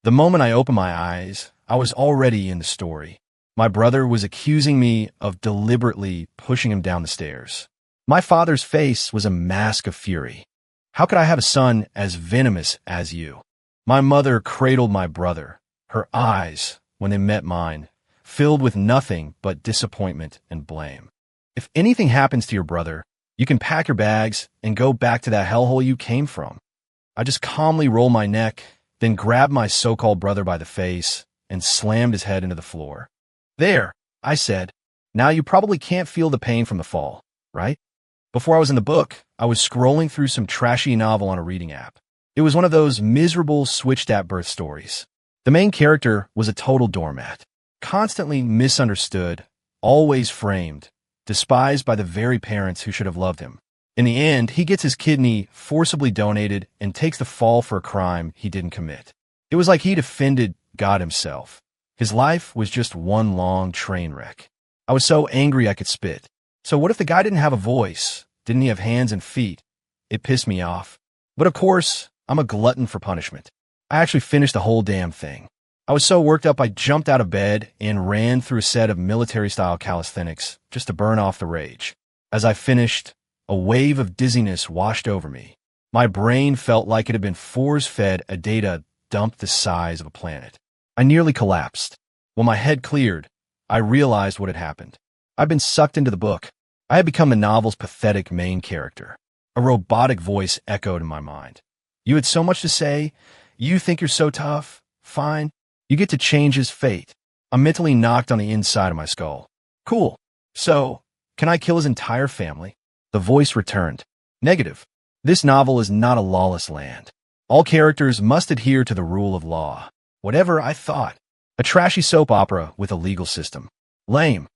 The moment I opened my eyes, I was already in the story. My brother was accusing me of deliberately pushing him down the stairs. My father's face was a mask of fury. How could I have a son as venomous as you? My mother cradled my brother, her eyes, when they met mine, filled with nothing but disappointment and blame. If anything happens to your brother, you can pack your bags and go back to that hellhole you came from. I just calmly rolled my neck, then grabbed my so-called brother by the face and slammed his head into the floor. There, I said, now you probably can't feel the pain from the fall, right? Before I was in the book, I was scrolling through some trashy novel on a reading app. It was one of those miserable switched-at-birth stories. The main character was a total doormat, constantly misunderstood, always framed, despised by the very parents who should have loved him. In the end, he gets his kidney forcibly donated and takes the fall for a crime he didn't commit. It was like he'd offended God himself. His life was just one long train wreck. I was so angry I could spit. So what if the guy didn't have a voice? Didn't he have hands and feet? It pissed me off. But of course, I'm a glutton for punishment. I actually finished the whole damn thing. I was so worked up I jumped out of bed and ran through a set of military-style calisthenics just to burn off the rage. As I finished, a wave of dizziness washed over me. My brain felt like it had been force-fed a data dump the size of a planet. I nearly collapsed. When my head cleared, I realized what had happened. I'd been sucked into the book. I had become the novel's pathetic main character. A robotic voice echoed in my mind. You had so much to say. You think you're so tough. Fine. You get to change his fate. I mentally knocked on the inside of my skull. Cool. So, can I kill his entire family? The voice returned. Negative. This novel is not a lawless land. All characters must adhere to the rule of law. Whatever I thought. A trashy soap opera with a legal system. Lame.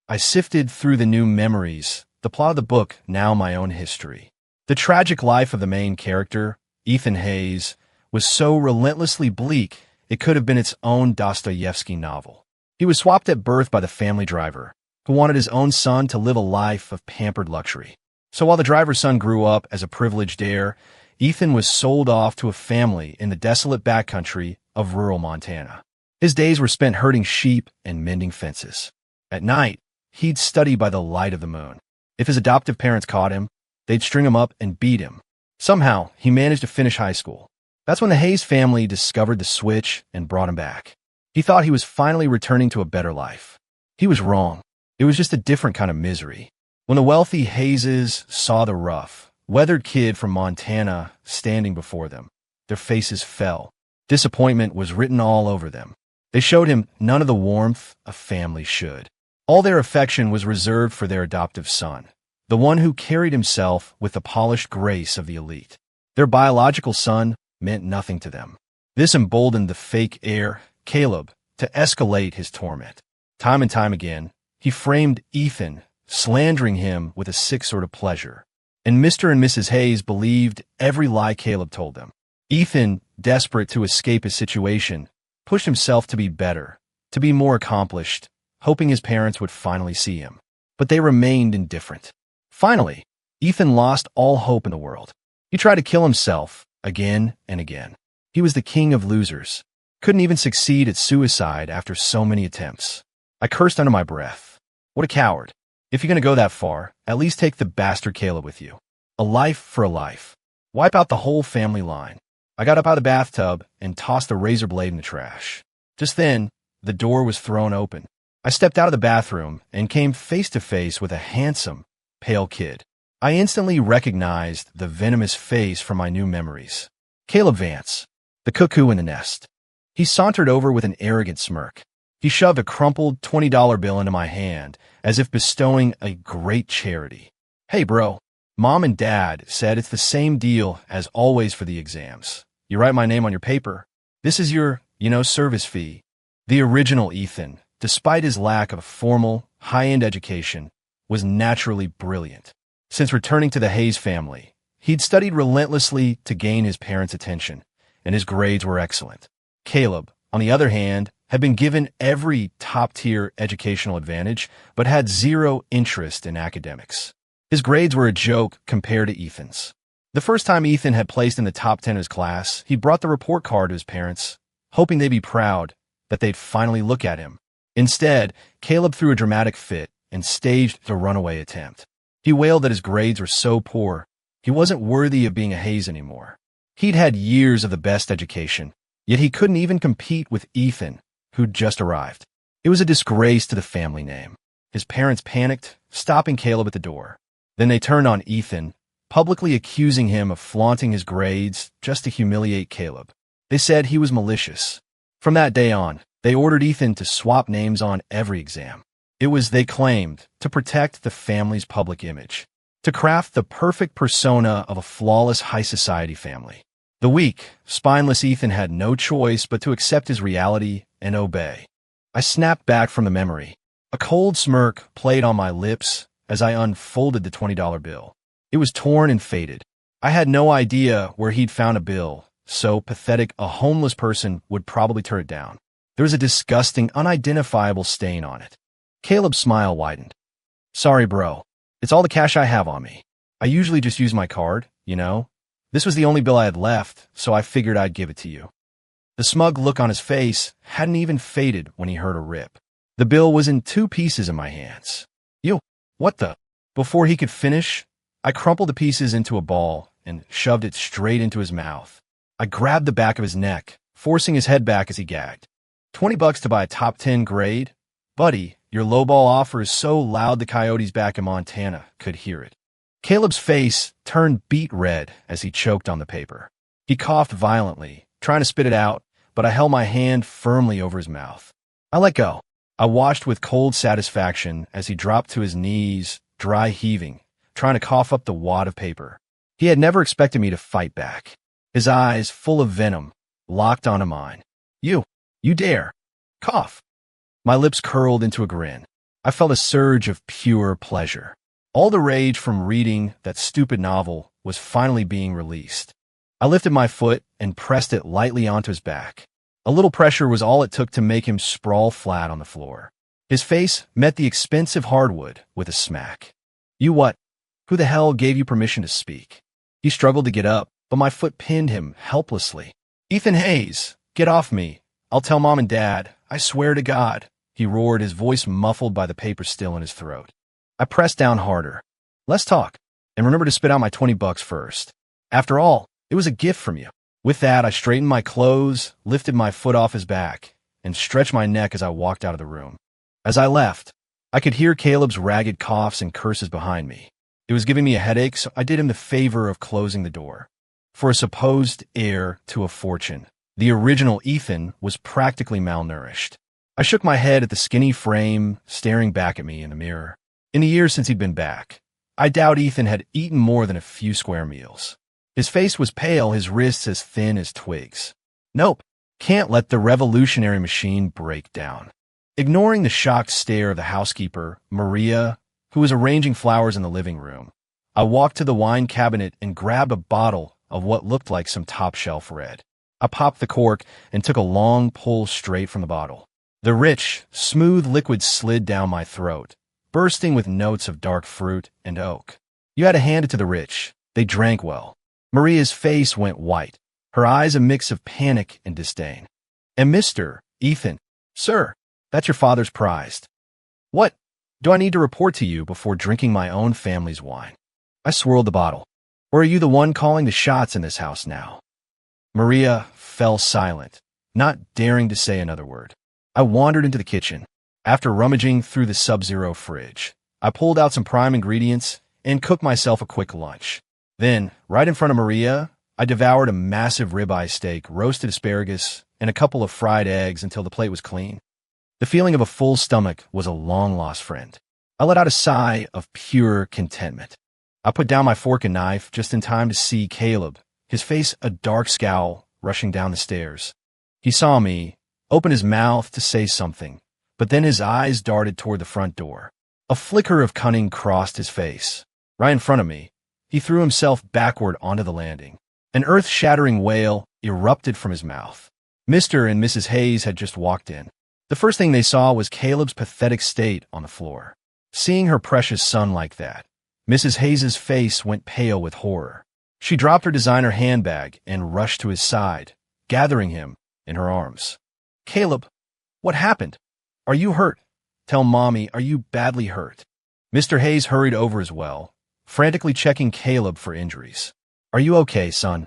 I sifted through the new memories, the plot of the book, now my own history. The tragic life of the main character, Ethan Hayes, was so relentlessly bleak it could have been its own Dostoevsky novel. He was swapped at birth by the family driver, who wanted his own son to live a life of pampered luxury. So while the driver's son grew up as a privileged heir, Ethan was sold off to a family in the desolate backcountry of rural Montana. His days were spent herding sheep and mending fences. At night, he'd study by the light of the moon. If his adoptive parents caught him, they'd string him up and beat him. Somehow, he managed to finish high school. That's when the Hayes family discovered the switch and brought him back. He thought he was finally returning to a better life. He was wrong. It was just a different kind of misery. When the wealthy Hayeses saw the rough, weathered kid from Montana standing before them, their faces fell. Disappointment was written all over them. They showed him none of the warmth a family should. All their affection was reserved for their adoptive son, the one who carried himself with the polished grace of the elite. Their biological son meant nothing to them. This emboldened the fake heir, Caleb, to escalate his torment. Time and time again, he framed Ethan, slandering him with a sick sort of pleasure. And Mr. and Mrs. Hayes believed every lie Caleb told them. Ethan, desperate to escape his situation, pushed himself to be better, to be more accomplished, hoping his parents would finally see him. But they remained indifferent. Finally, Ethan lost all hope in the world. He tried to kill himself again and again. He was the king of losers. Couldn't even succeed at suicide after so many attempts. I cursed under my breath. What a coward. If you're going to go that far, at least take the bastard Caleb with you. A life for a life. Wipe out the whole family line. I got up out of the bathtub and tossed the razor blade in the trash. Just then, the door was thrown open. I stepped out of the bathroom and came face to face with a handsome, pale kid. I instantly recognized the venomous face from my new memories. Caleb Vance, the cuckoo in the nest. He sauntered over with an arrogant smirk. He shoved a crumpled $20 bill into my hand, as if bestowing a great charity. Hey, bro. Mom and Dad said it's the same deal as always for the exams. You write my name on your paper. This is your, service fee. The original Ethan, despite his lack of a formal, high-end education, was naturally brilliant. Since returning to the Hayes family, he'd studied relentlessly to gain his parents' attention, and his grades were excellent. Caleb, on the other hand, had been given every top-tier educational advantage, but had zero interest in academics. His grades were a joke compared to Ethan's. The first time Ethan had placed in the top 10 of his class, he brought the report card to his parents, hoping they'd be proud that they'd finally look at him. Instead, Caleb threw a dramatic fit and staged the runaway attempt. He wailed that his grades were so poor, he wasn't worthy of being a Hayes anymore. He'd had years of the best education, yet he couldn't even compete with Ethan, who'd just arrived. It was a disgrace to the family name. His parents panicked, stopping Caleb at the door. Then they turned on Ethan, publicly accusing him of flaunting his grades just to humiliate Caleb. They said he was malicious. From that day on, they ordered Ethan to swap names on every exam. It was, they claimed, to protect the family's public image, to craft the perfect persona of a flawless high society family. The weak, spineless Ethan had no choice but to accept his reality and obey. I snapped back from the memory. A cold smirk played on my lips as I unfolded the $20 bill. It was torn and faded. I had no idea where he'd found a bill so pathetic a homeless person would probably tear it down. There was a disgusting, unidentifiable stain on it. Caleb's smile widened. Sorry, bro. It's all the cash I have on me. I usually just use my card, you know? This was the only bill I had left, so I figured I'd give it to you. The smug look on his face hadn't even faded when he heard a rip. The bill was in 2 pieces in my hands. Yo, what the? Before he could finish, I crumpled the pieces into a ball and shoved it straight into his mouth. I grabbed the back of his neck, forcing his head back as he gagged. $20 to buy a top 10 grade? Buddy, your lowball offer is so loud the coyotes back in Montana could hear it. Caleb's face turned beet red as he choked on the paper. He coughed violently, trying to spit it out, but I held my hand firmly over his mouth. I let go. I watched with cold satisfaction as he dropped to his knees, dry heaving, trying to cough up the wad of paper. He had never expected me to fight back. His eyes, full of venom, locked onto mine. You dare. Cough. My lips curled into a grin. I felt a surge of pure pleasure. All the rage from reading that stupid novel was finally being released. I lifted my foot and pressed it lightly onto his back. A little pressure was all it took to make him sprawl flat on the floor. His face met the expensive hardwood with a smack. You what? Who the hell gave you permission to speak? He struggled to get up, but my foot pinned him helplessly. Ethan Hayes, get off me. I'll tell Mom and Dad. I swear to God, he roared, his voice muffled by the paper still in his throat. I pressed down harder. Let's talk. And remember to spit out my $20 first. After all, it was a gift from you. With that, I straightened my clothes, lifted my foot off his back, and stretched my neck as I walked out of the room. As I left, I could hear Caleb's ragged coughs and curses behind me. It was giving me a headache, so I did him the favor of closing the door. For a supposed heir to a fortune, the original Ethan was practically malnourished. I shook my head at the skinny frame staring back at me in the mirror. In the years since he'd been back, I doubt Ethan had eaten more than a few square meals. His face was pale, his wrists as thin as twigs. Nope, can't let the revolutionary machine break down. Ignoring the shocked stare of the housekeeper, Maria, who was arranging flowers in the living room, I walked to the wine cabinet and grabbed a bottle of what looked like some top-shelf red. I popped the cork and took a long pull straight from the bottle. The rich, smooth liquid slid down my throat, bursting with notes of dark fruit and oak. You had to hand it to the rich. They drank well. Maria's face went white, her eyes a mix of panic and disdain. And Mr. Ethan, sir, that's your father's prize. What do I need to report to you before drinking my own family's wine? I swirled the bottle. Or are you the one calling the shots in this house now? Maria fell silent, not daring to say another word. I wandered into the kitchen. After rummaging through the Sub-Zero fridge, I pulled out some prime ingredients and cooked myself a quick lunch. Then, right in front of Maria, I devoured a massive ribeye steak, roasted asparagus, and a couple of fried eggs until the plate was clean. The feeling of a full stomach was a long-lost friend. I let out a sigh of pure contentment. I put down my fork and knife just in time to see Caleb, his face a dark scowl, rushing down the stairs. He saw me, open his mouth to say something, but then his eyes darted toward the front door. A flicker of cunning crossed his face. Right in front of me, he threw himself backward onto the landing. An earth-shattering wail erupted from his mouth. Mr. and Mrs. Hayes had just walked in. The first thing they saw was Caleb's pathetic state on the floor. Seeing her precious son like that, Mrs. Hayes's face went pale with horror. She dropped her designer handbag and rushed to his side, gathering him, in her arms. Caleb, what happened? Are you hurt? Tell Mommy, are you badly hurt? Mr. Hayes hurried over as well, frantically checking Caleb for injuries. Are you okay, son?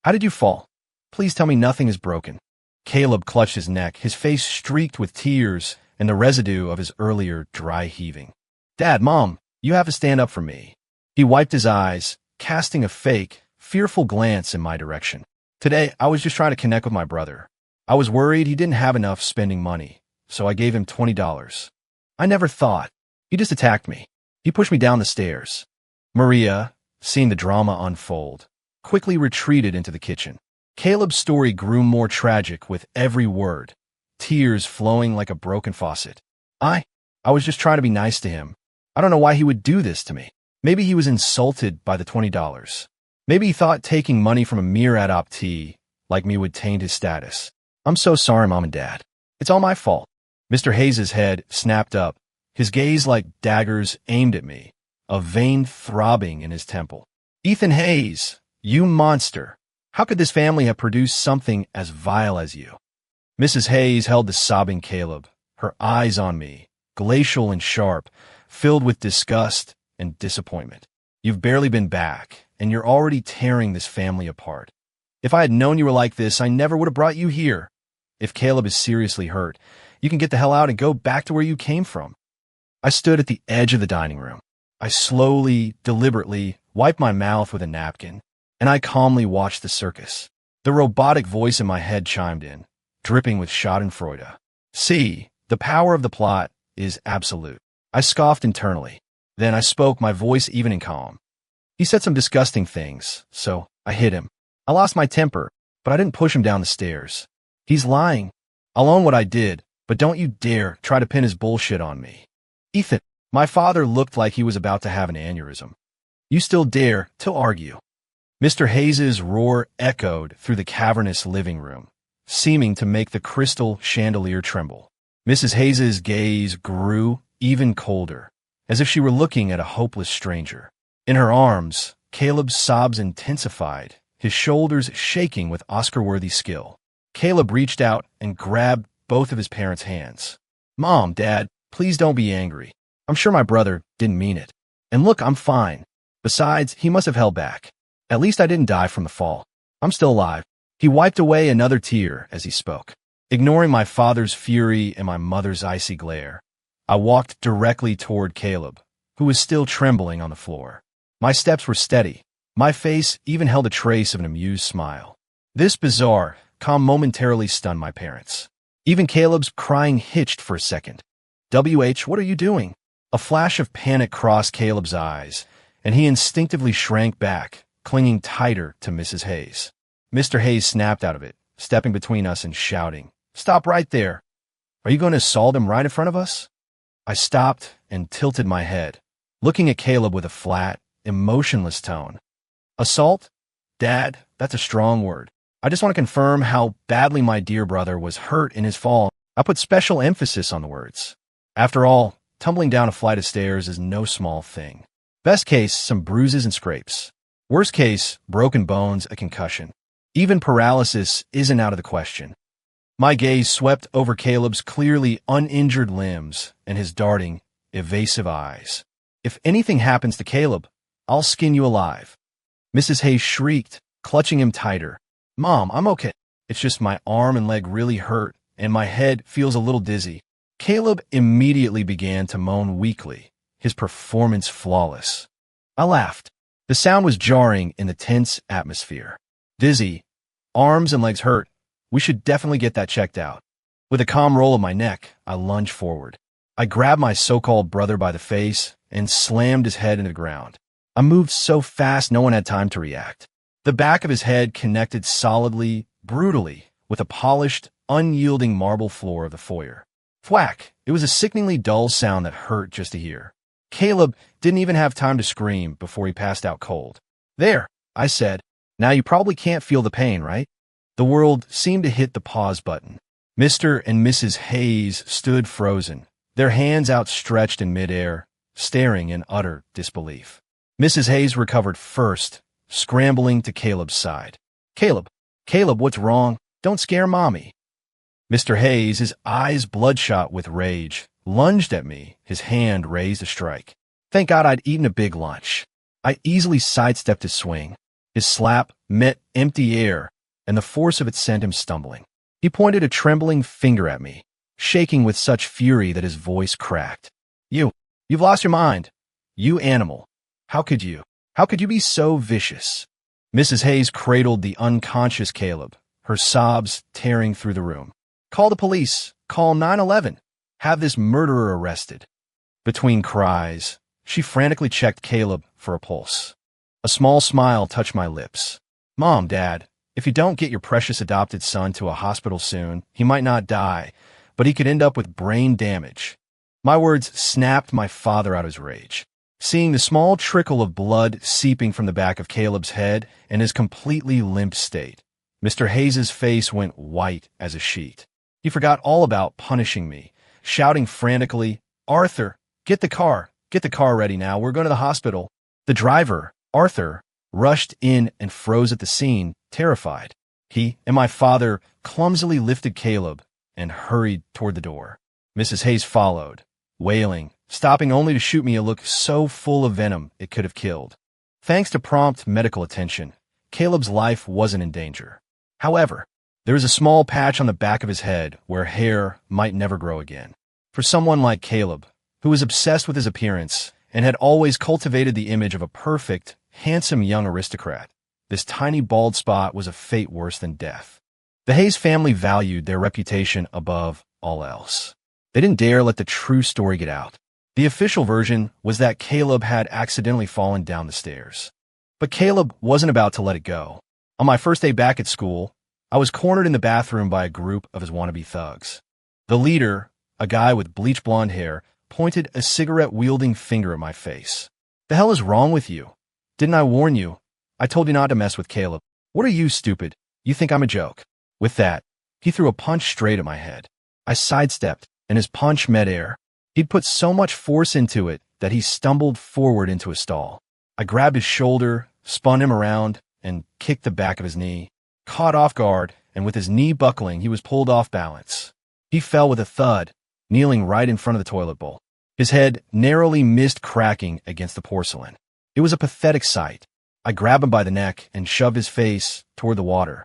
How did you fall? Please tell me nothing is broken. Caleb clutched his neck, his face streaked with tears and the residue of his earlier dry heaving. Dad, Mom, you have to stand up for me. He wiped his eyes, casting a fake, fearful glance in my direction. Today, I was just trying to connect with my brother. I was worried he didn't have enough spending money, so I gave him $20. I never thought. He just attacked me. He pushed me down the stairs. Maria, seeing the drama unfold, quickly retreated into the kitchen. Caleb's story grew more tragic with every word, tears flowing like a broken faucet. I was just trying to be nice to him. I don't know why he would do this to me. Maybe he was insulted by the $20. Maybe he thought taking money from a mere adoptee like me would taint his status. I'm so sorry, Mom and Dad. It's all my fault. Mr. Hayes's head snapped up, his gaze like daggers aimed at me, a vein throbbing in his temple. Ethan Hayes, you monster. How could this family have produced something as vile as you? Mrs. Hayes held the sobbing Caleb, her eyes on me, glacial and sharp, filled with disgust and disappointment. You've barely been back, and you're already tearing this family apart. If I had known you were like this, I never would have brought you here. If Caleb is seriously hurt, you can get the hell out and go back to where you came from. I stood at the edge of the dining room. I slowly, deliberately wiped my mouth with a napkin, and I calmly watched the circus. The robotic voice in my head chimed in, dripping with schadenfreude. See, the power of the plot is absolute. I scoffed internally. Then I spoke, my voice even and calm. He said some disgusting things, so I hit him. I lost my temper, but I didn't push him down the stairs. He's lying. I'll own what I did, but don't you dare try to pin his bullshit on me. Ethan, my father looked like he was about to have an aneurysm. You still dare to argue. Mr. Hayes's roar echoed through the cavernous living room, seeming to make the crystal chandelier tremble. Mrs. Hayes's gaze grew even colder, as if she were looking at a hopeless stranger. In her arms, Caleb's sobs intensified, his shoulders shaking with Oscar-worthy skill. Caleb reached out and grabbed both of his parents' hands. Mom, Dad, please don't be angry. I'm sure my brother didn't mean it. And look, I'm fine. Besides, he must have held back. At least I didn't die from the fall. I'm still alive. He wiped away another tear as he spoke. Ignoring my father's fury and my mother's icy glare, I walked directly toward Caleb, who was still trembling on the floor. My steps were steady. My face even held a trace of an amused smile. This bizarre calm momentarily stunned my parents. Even Caleb's crying hitched for a second. WH, what are you doing? A flash of panic crossed Caleb's eyes, and he instinctively shrank back, clinging tighter to Mrs. Hayes. Mr. Hayes snapped out of it, stepping between us and shouting, Stop right there. Are you going to assault him right in front of us? I stopped and tilted my head, looking at Caleb with a flat, emotionless tone. Assault? Dad, that's a strong word. I just want to confirm how badly my dear brother was hurt in his fall. I put special emphasis on the words. After all, tumbling down a flight of stairs is no small thing. Best case, some bruises and scrapes. Worst case, broken bones, a concussion. Even paralysis isn't out of the question. My gaze swept over Caleb's clearly uninjured limbs and his darting, evasive eyes. If anything happens to Caleb, I'll skin you alive. Mrs. Hayes shrieked, clutching him tighter. Mom, I'm okay. It's just my arm and leg really hurt, and my head feels a little dizzy. Caleb immediately began to moan weakly, his performance flawless. I laughed. The sound was jarring in the tense atmosphere. Dizzy, arms and legs hurt. We should definitely get that checked out. With a calm roll of my neck, I lunged forward. I grabbed my so-called brother by the face and slammed his head into the ground. I moved so fast no one had time to react. The back of his head connected solidly, brutally, with a polished, unyielding marble floor of the foyer. Thwack! It was a sickeningly dull sound that hurt just to hear. Caleb didn't even have time to scream before he passed out cold. There, I said. Now you probably can't feel the pain, right? The world seemed to hit the pause button. Mr. and Mrs. Hayes stood frozen, their hands outstretched in midair, staring in utter disbelief. Mrs. Hayes recovered first, scrambling to Caleb's side. Caleb, what's wrong? Don't scare Mommy. Mr. Hayes, his eyes bloodshot with rage, lunged at me, his hand raised to strike. Thank God I'd eaten a big lunch. I easily sidestepped his swing. His slap met empty air, and the force of it sent him stumbling. He pointed a trembling finger at me, shaking with such fury that his voice cracked. You've lost your mind. You animal. How could you? How could you be so vicious? Mrs. Hayes cradled the unconscious Caleb, her sobs tearing through the room. Call the police. Call 911. Have this murderer arrested. Between cries, she frantically checked Caleb for a pulse. A small smile touched my lips. Mom, Dad, if you don't get your precious adopted son to a hospital soon, he might not die, but he could end up with brain damage. My words snapped my father out of his rage. Seeing the small trickle of blood seeping from the back of Caleb's head in his completely limp state, Mr. Hayes's face went white as a sheet. He forgot all about punishing me, shouting frantically, Arthur, get the car ready now, we're going to the hospital. The driver, Arthur, rushed in and froze at the scene, terrified. He and my father clumsily lifted Caleb and hurried toward the door. Mrs. Hayes followed, wailing, stopping only to shoot me a look so full of venom it could have killed. Thanks to prompt medical attention, Caleb's life wasn't in danger. However, there was a small patch on the back of his head where hair might never grow again. For someone like Caleb, who was obsessed with his appearance and had always cultivated the image of a perfect, handsome young aristocrat, this tiny bald spot was a fate worse than death. The Hayes family valued their reputation above all else. They didn't dare let the true story get out. The official version was that Caleb had accidentally fallen down the stairs. But Caleb wasn't about to let it go. On my first day back at school, I was cornered in the bathroom by a group of his wannabe thugs. The leader, a guy with bleach blonde hair, pointed a cigarette-wielding finger at my face. The hell is wrong with you? Didn't I warn you? I told you not to mess with Caleb. What are you, stupid? You think I'm a joke? With that, he threw a punch straight at my head. I sidestepped, and his punch met air. He'd put so much force into it that he stumbled forward into a stall. I grabbed his shoulder, spun him around, and kicked the back of his knee. Caught off guard, and with his knee buckling, he was pulled off balance. He fell with a thud, kneeling right in front of the toilet bowl. His head narrowly missed cracking against the porcelain. It was a pathetic sight. I grabbed him by the neck and shoved his face toward the water.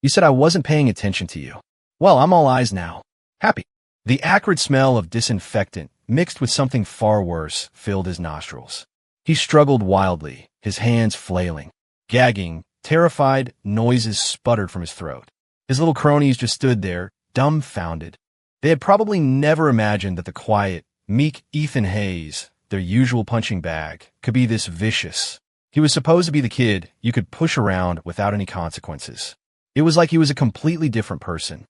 You said I wasn't paying attention to you. Well, I'm all eyes now. Happy. The acrid smell of disinfectant, mixed with something far worse, filled his nostrils. He struggled wildly, his hands flailing. Gagging, terrified noises sputtered from his throat. His little cronies just stood there, dumbfounded. They had probably never imagined that the quiet, meek Ethan Hayes, their usual punching bag, could be this vicious. He was supposed to be the kid you could push around without any consequences. It was like he was a completely different person.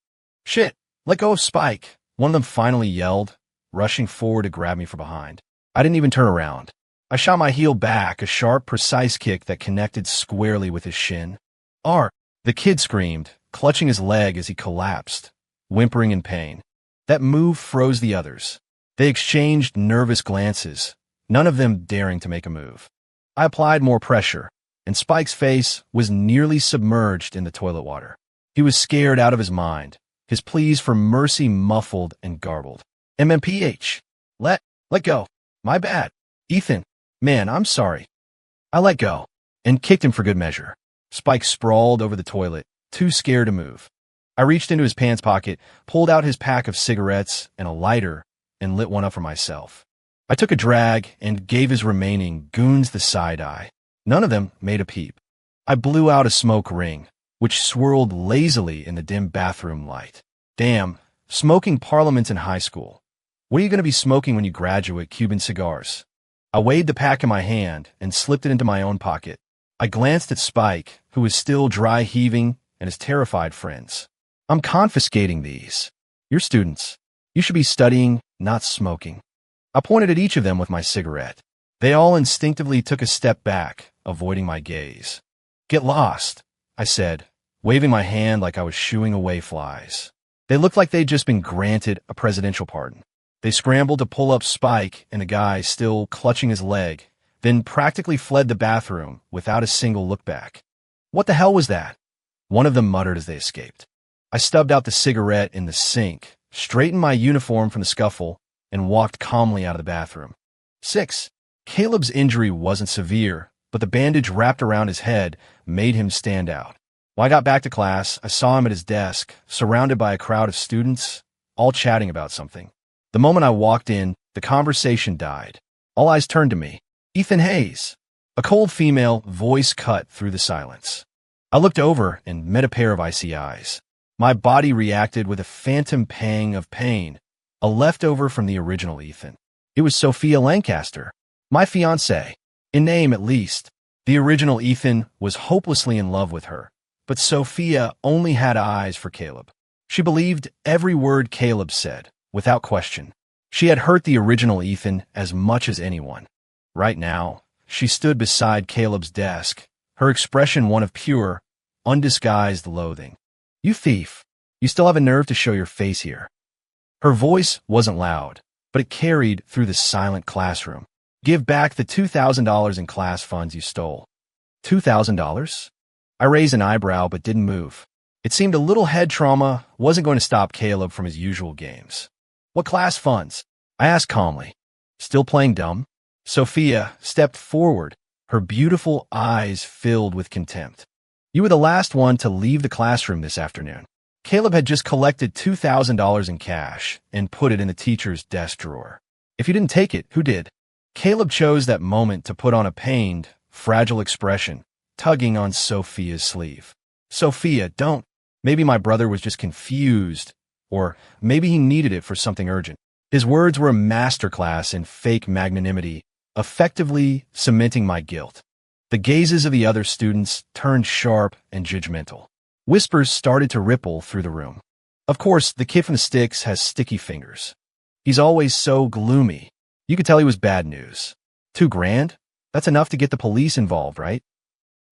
Shit, let go of Spike, one of them finally yelled, rushing forward to grab me from behind. I didn't even turn around. I shot my heel back, a sharp, precise kick that connected squarely with his shin. The kid screamed, clutching his leg as he collapsed, whimpering in pain. That move froze the others. They exchanged nervous glances, none of them daring to make a move. I applied more pressure, and Spike's face was nearly submerged in the toilet water. He was scared out of his mind, his pleas for mercy muffled and garbled. MMPH. Let go. My bad. Ethan. Man, I'm sorry. I let go, and kicked him for good measure. Spike sprawled over the toilet, too scared to move. I reached into his pants pocket, pulled out his pack of cigarettes and a lighter, and lit one up for myself. I took a drag and gave his remaining goons the side eye. None of them made a peep. I blew out a smoke ring, which swirled lazily in the dim bathroom light. Damn, smoking parliaments in high school. What are you going to be smoking when you graduate? Cuban cigars. I weighed the pack in my hand and slipped it into my own pocket. I glanced at Spike, who was still dry heaving, and his terrified friends. I'm confiscating these. You're students. You should be studying, not smoking. I pointed at each of them with my cigarette. They all instinctively took a step back, avoiding my gaze. Get lost, I said, waving my hand like I was shooing away flies. They looked like they'd just been granted a presidential pardon. They scrambled to pull up Spike and the guy still clutching his leg, then practically fled the bathroom without a single look back. What the hell was that? One of them muttered as they escaped. I stubbed out the cigarette in the sink, straightened my uniform from the scuffle, and walked calmly out of the bathroom. 6. Caleb's injury wasn't severe, but the bandage wrapped around his head made him stand out. When I got back to class, I saw him at his desk, surrounded by a crowd of students, all chatting about something. The moment I walked in, the conversation died. All eyes turned to me. Ethan Hayes. A cold female voice cut through the silence. I looked over and met a pair of icy eyes. My body reacted with a phantom pang of pain, a leftover from the original Ethan. It was Sophia Lancaster, my fiancée, in name at least. The original Ethan was hopelessly in love with her, but Sophia only had eyes for Caleb. She believed every word Caleb said, without question. She had hurt the original Ethan as much as anyone. Right now, she stood beside Caleb's desk, her expression one of pure, undisguised loathing. "You thief! You still have a nerve to show your face here." Her voice wasn't loud, but it carried through the silent classroom. "Give back the $2,000 in class funds you stole." $2,000? I raised an eyebrow but didn't move. It seemed a little head trauma wasn't going to stop Caleb from his usual games. "What class funds?" I asked calmly. Still playing dumb? Sophia stepped forward, her beautiful eyes filled with contempt. "You were the last one to leave the classroom this afternoon." Caleb had just collected $2,000 in cash and put it in the teacher's desk drawer. "If you didn't take it, who did?" Caleb chose that moment to put on a pained, fragile expression, tugging on Sophia's sleeve. "Sophia, don't." Maybe my brother was just confused, or maybe he needed it for something urgent. His words were a masterclass in fake magnanimity, effectively cementing my guilt. The gazes of the other students turned sharp and judgmental. Whispers started to ripple through the room. Of course, the kid from the sticks has sticky fingers. He's always so gloomy. You could tell he was bad news. $2,000? That's enough to get the police involved, right?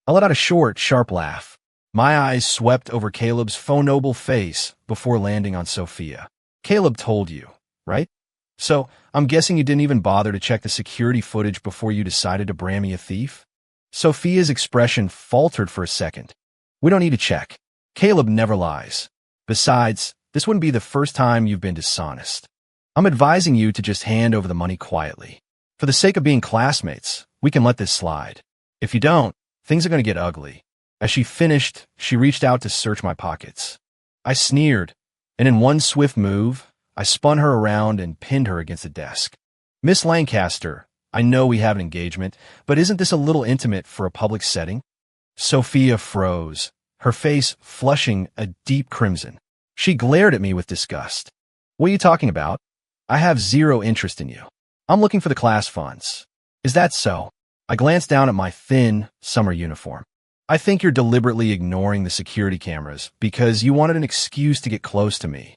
I let out a short, sharp laugh. My eyes swept over Caleb's faux noble face before landing on Sophia. "Caleb told you, right? So, I'm guessing you didn't even bother to check the security footage before you decided to brand me a thief?" Sophia's expression faltered for a second. "We don't need to check. Caleb never lies. Besides, this wouldn't be the first time you've been dishonest. I'm advising you to just hand over the money quietly. For the sake of being classmates, we can let this slide. If you don't, things are going to get ugly." As she finished, she reached out to search my pockets. I sneered, and in one swift move, I spun her around and pinned her against the desk. "Miss Lancaster, I know we have an engagement, but isn't this a little intimate for a public setting?" Sophia froze, her face flushing a deep crimson. She glared at me with disgust. "What are you talking about? I have zero interest in you. I'm looking for the class funds." "Is that so?" I glanced down at my thin, summer uniform. "I think you're deliberately ignoring the security cameras because you wanted an excuse to get close to me."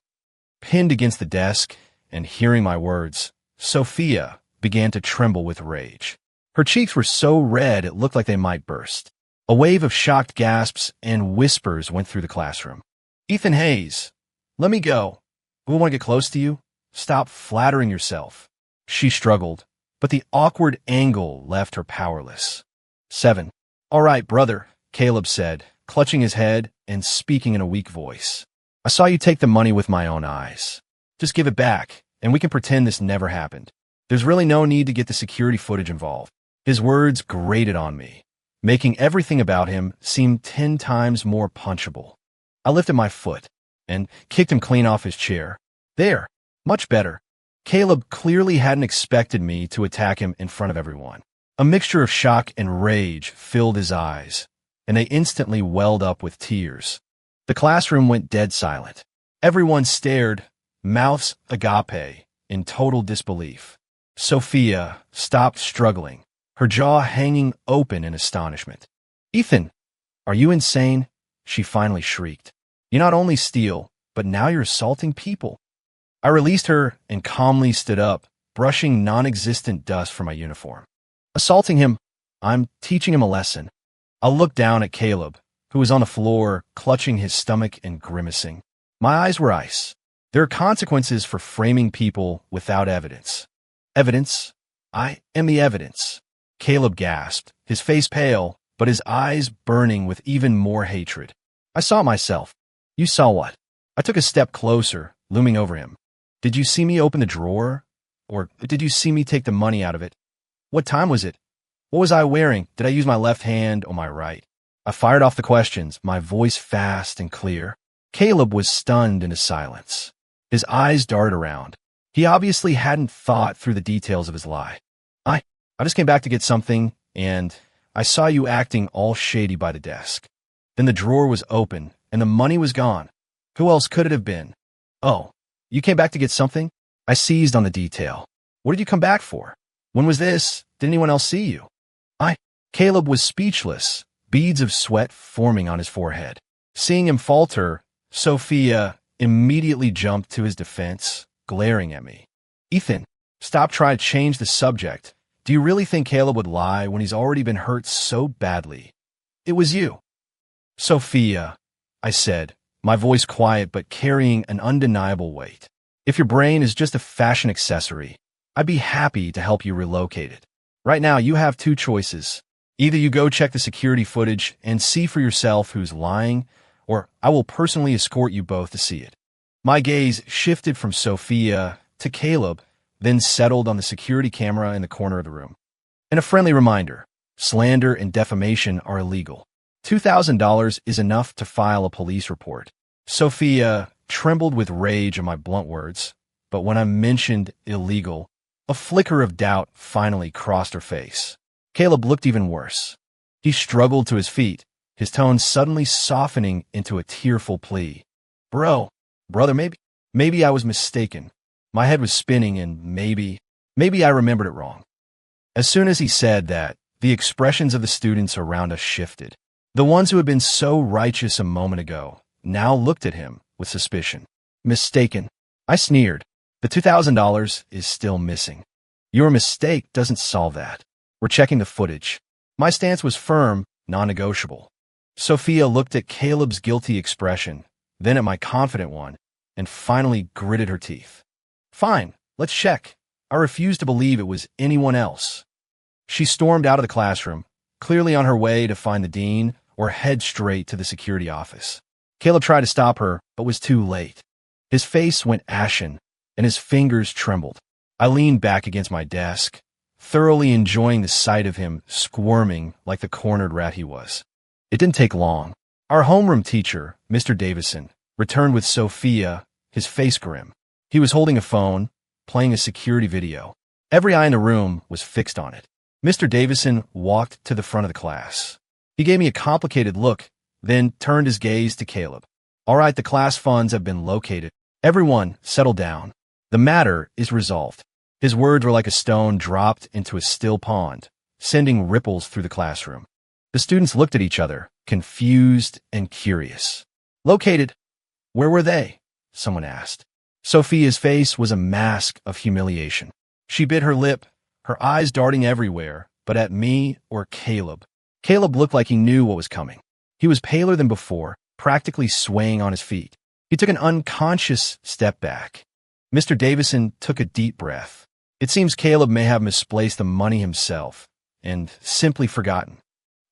Pinned against the desk and hearing my words, Sophia began to tremble with rage. Her cheeks were so red it looked like they might burst. A wave of shocked gasps and whispers went through the classroom. "Ethan Hayes, let me go. We want to get close to you. Stop flattering yourself." She struggled, but the awkward angle left her powerless. 7. "All right, brother," Caleb said, clutching his head and speaking in a weak voice. "I saw you take the money with my own eyes. Just give it back, and we can pretend this never happened. There's really no need to get the security footage involved." His words grated on me, making everything about him seem 10 times more punchable. I lifted my foot and kicked him clean off his chair. There, much better. Caleb clearly hadn't expected me to attack him in front of everyone. A mixture of shock and rage filled his eyes, and they instantly welled up with tears. The classroom went dead silent. Everyone stared, mouths agape, in total disbelief. Sophia stopped struggling, her jaw hanging open in astonishment. "Ethan, are you insane?" she finally shrieked. "You not only steal, but now you're assaulting people." I released her and calmly stood up, brushing non-existent dust from my uniform. "Assaulting him? I'm teaching him a lesson." I looked down at Caleb, who was on the floor, clutching his stomach and grimacing. My eyes were ice. There are consequences for framing people without evidence. "Evidence? I am the evidence." Caleb gasped, his face pale, but his eyes burning with even more hatred. I saw myself. "You saw what?" I took a step closer, looming over him. Did you see me open the drawer? Or did you see me take the money out of it? What time was it? What was I wearing? Did I use my left hand or my right? I fired off the questions, my voice fast and clear. Caleb was stunned into silence. His eyes darted around. He obviously hadn't thought through the details of his lie. I just came back to get something, and I saw you acting all shady by the desk. Then the drawer was open, and the money was gone. Who else could it have been? Oh, you came back to get something? I seized on the detail. What did you come back for? When was this? Did anyone else see you? Caleb was speechless, beads of sweat forming on his forehead. Seeing him falter, Sophia immediately jumped to his defense, glaring at me. Ethan, stop trying to change the subject. Do you really think Caleb would lie when he's already been hurt so badly? It was you. Sophia, I said, my voice quiet but carrying an undeniable weight. If your brain is just a fashion accessory, I'd be happy to help you relocate it. Right now, you have two choices. Either you go check the security footage and see for yourself who's lying, or I will personally escort you both to see it. My gaze shifted from Sophia to Caleb, then settled on the security camera in the corner of the room. And a friendly reminder, slander and defamation are illegal. $2,000 is enough to file a police report. Sophia trembled with rage at my blunt words, but when I mentioned illegal, a flicker of doubt finally crossed her face. Caleb looked even worse. He struggled to his feet, his tone suddenly softening into a tearful plea. Brother, maybe I was mistaken. My head was spinning and maybe I remembered it wrong. As soon as he said that, the expressions of the students around us shifted. The ones who had been so righteous a moment ago now looked at him with suspicion. Mistaken. I sneered. The $2,000 is still missing. Your mistake doesn't solve that. We're checking the footage. My stance was firm, non-negotiable. Sophia looked at Caleb's guilty expression, then at my confident one, and finally gritted her teeth. Fine, let's check. I refuse to believe it was anyone else. She stormed out of the classroom, clearly on her way to find the dean or head straight to the security office. Caleb tried to stop her, but was too late. His face went ashen, and his fingers trembled. I leaned back against my desk, thoroughly enjoying the sight of him squirming like the cornered rat he was. It didn't take long. Our homeroom teacher, Mr. Davison, returned with Sophia, his face grim. He was holding a phone, playing a security video. Every eye in the room was fixed on it. Mr. Davison walked to the front of the class. He gave me a complicated look, then turned his gaze to Caleb. All right, the class funds have been located. Everyone, settle down. The matter is resolved. His words were like a stone dropped into a still pond, sending ripples through the classroom. The students looked at each other, confused and curious. Located? Where were they? Someone asked. Sophia's face was a mask of humiliation. She bit her lip, her eyes darting everywhere, but at me or Caleb. Caleb looked like he knew what was coming. He was paler than before, practically swaying on his feet. He took an unconscious step back. Mr. Davison took a deep breath. It seems Caleb may have misplaced the money himself and simply forgotten.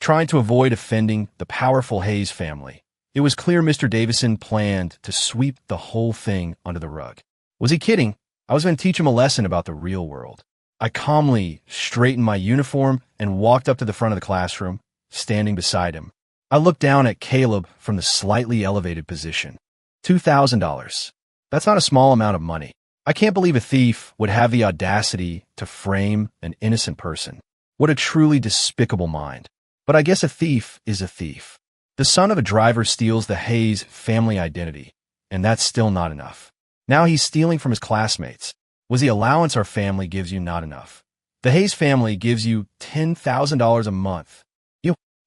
Trying to avoid offending the powerful Hayes family, it was clear Mr. Davison planned to sweep the whole thing under the rug. Was he kidding? I was going to teach him a lesson about the real world. I calmly straightened my uniform and walked up to the front of the classroom, standing beside him. I looked down at Caleb from the slightly elevated position. $2,000. That's not a small amount of money. I can't believe a thief would have the audacity to frame an innocent person. What a truly despicable mind. But I guess a thief is a thief. The son of a driver steals the Hayes family identity, and that's still not enough. Now he's stealing from his classmates. Was the allowance our family gives you not enough? The Hayes family gives you $10,000 a month.